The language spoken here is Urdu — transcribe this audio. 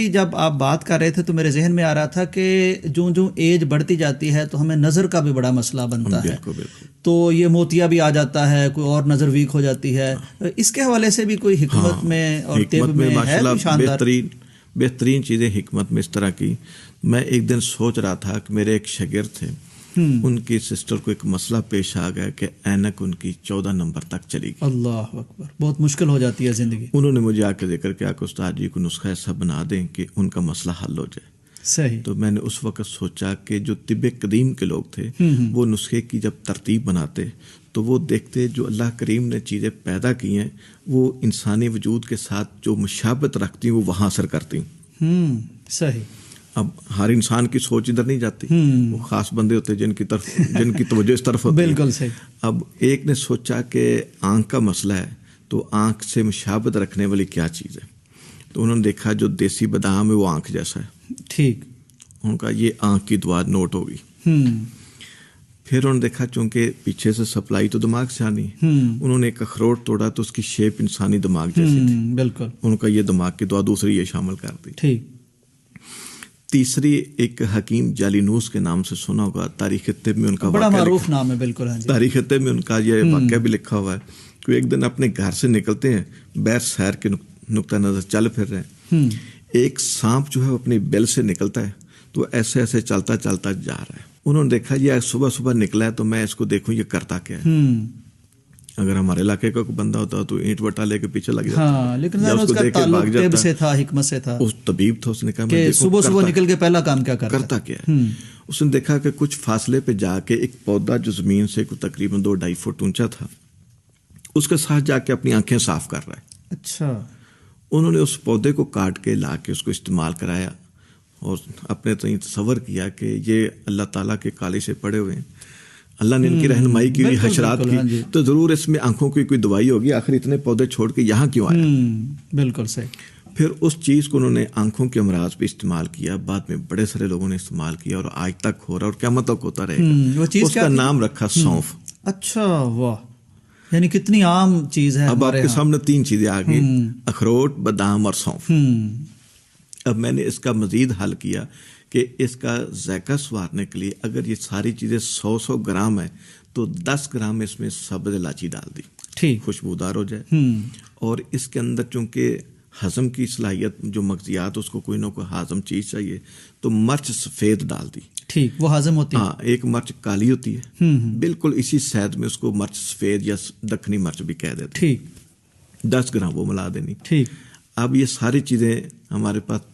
جب آپ بات کر رہے تھے تو میرے ذہن میں آ رہا تھا کہ جو ایج بڑھتی جاتی ہے تو ہمیں نظر کا بھی بڑا مسئلہ بنتا ہے. بالکل. تو یہ موتیا بھی آ جاتا ہے, کوئی اور نظر ویک ہو جاتی ہے. اس کے حوالے سے بھی کوئی حکمت میں اور طب میں ہے کوئی شاندار بہترین چیزیں حکمت میں اس طرح کی. میں ایک دن سوچ رہا تھا کہ میرے ایک شاگرد تھے, ان کی سسٹر کو ایک مسئلہ پیش آ گیا کہ اینک ان کی 14 نمبر تک چلی گئی. اللہ اکبر, بہت مشکل ہو جاتی ہے زندگی. انہوں نے مجھے آ کے ذکر کیا کہ استاد جی کو نسخہ ایسا بنا دیں کہ ان کا مسئلہ حل ہو جائے. صحیح. تو میں نے اس وقت سوچا کہ جو طب قدیم کے لوگ تھے وہ نسخے کی جب ترتیب بناتے تو وہ دیکھتے جو اللہ کریم نے چیزیں پیدا کی ہیں وہ انسانی وجود کے ساتھ جو مشابہت رکھتی ہیں وہ وہاں اثر کرتی ہیں. صحیح. اب ہر انسان کی سوچ ادھر نہیں جاتی, وہ خاص بندے ہوتے جن کی توجہ اس طرف ہوتی ہے. بالکل صحیح. اب ایک نے سوچا کہ آنکھ کا مسئلہ ہے تو آنکھ سے مشابہت رکھنے والی کیا چیز ہے, تو انہوں نے دیکھا جو دیسی بادام ہے وہ آنکھ جیسا ہے. ٹھیک. ان کا یہ آنکھ کی دعا نوٹ ہوگی. پھر انہوں نے دیکھا چونکہ پیچھے سے سپلائی تو دماغ سے آنی ہے, انہوں نے ایک اخروٹ توڑا تو اس کی شیپ انسانی دماغ جیسی تھی. بالکل. ان کا یہ دماغ کی دعا دوسری یہ شامل کر دی. ٹھیک. تیسری ایک حکیم جالینوس کے نام سے سنا ہوگا, تاریخ طب میں ان کا بڑا معروف نام ہے. بالکل. تاریخ طب میں ان کا یہ واقعہ بھی لکھا ہوا ہے کہ ایک دن اپنے گھر سے نکلتے ہیں, بیر سیر کے نقطہ نظر چل پھر رہے ہیں, ایک سانپ جو ہے اپنی بل سے نکلتا ہے تو ایسے ایسے چلتا چلتا جا رہا ہے. انہوں نے دیکھا یہ صبح صبح نکلا ہے تو میں اس کو دیکھوں یہ کرتا کیا ہے. اگر ہمارے علاقے کا کوئی بندہ ہوتا تو اینٹ وٹا لے کے پیچھے لگ جاتا, لیکن اس کا تعلق طب سے تھا, حکمت سے تھا. اس طبیب تھا, اس نے کہا کہ صبح صبح نکل کے پہلا کام کیا کرتا کیا ہے. اس نے دیکھا کہ کچھ فاصلے پہ جا کے ایک پودا جو زمین سے تقریباً 2-2.5 فٹ اونچا تھا اس کے ساتھ جا کے اپنی آنکھیں صاف کر رہا ہے. اچھا. انہوں نے اس پودے کو کاٹ کے لا کے اس کو استعمال کرایا اور اپنے تو تصور کیا کہ یہ اللہ تعالیٰ کے کالے سے پڑے ہوئے ہیں, اللہ نے ان کی رہنمائی کی ہوئی حشرات کی, تو ضرور اس میں آنکھوں کی کوئی دوائی ہوگی, آخر اتنے پودے چھوڑ کے یہاں کیوں آیا. بالکل صحیح. پھر اس چیز کو انہوں نے آنکھوں کے امراض پہ استعمال کیا, بعد میں بڑے سارے لوگوں نے استعمال کیا اور آج تک ہو رہا ہے اور قیامت تک ہوتا رہے گا. اس کا نام رکھا سونف. اچھا, واہ, یعنی کتنی عام چیز ہے. اب آپ کے سامنے 3 چیزیں آ گئی, اخروٹ, بادام اور سونف. اب میں نے اس کا مزید حل کیا کہ اس کا ذائقہ سنوارنے کے لیے اگر یہ ساری چیزیں 100 گرام ہے تو 10 گرام اس میں سبز الائچی ڈال دی, ٹھیک, خوشبودار ہو جائے. اور اس کے اندر چونکہ ہضم کی صلاحیت جو مغزیات اس کو کوئی نہ کوئی ہضم چیز چاہیے تو مرچ سفید ڈال دی. ٹھیک, وہ ہضم ہوتی ہے. ہاں, ایک مرچ کالی ہوتی ہے, بالکل اسی صحت میں اس کو مرچ سفید یا دکنی مرچ بھی کہہ دیتے. ٹھیک. 10 گرام وہ ملا دینی. ٹھیک. اب یہ ساری چیزیں ہمارے پاس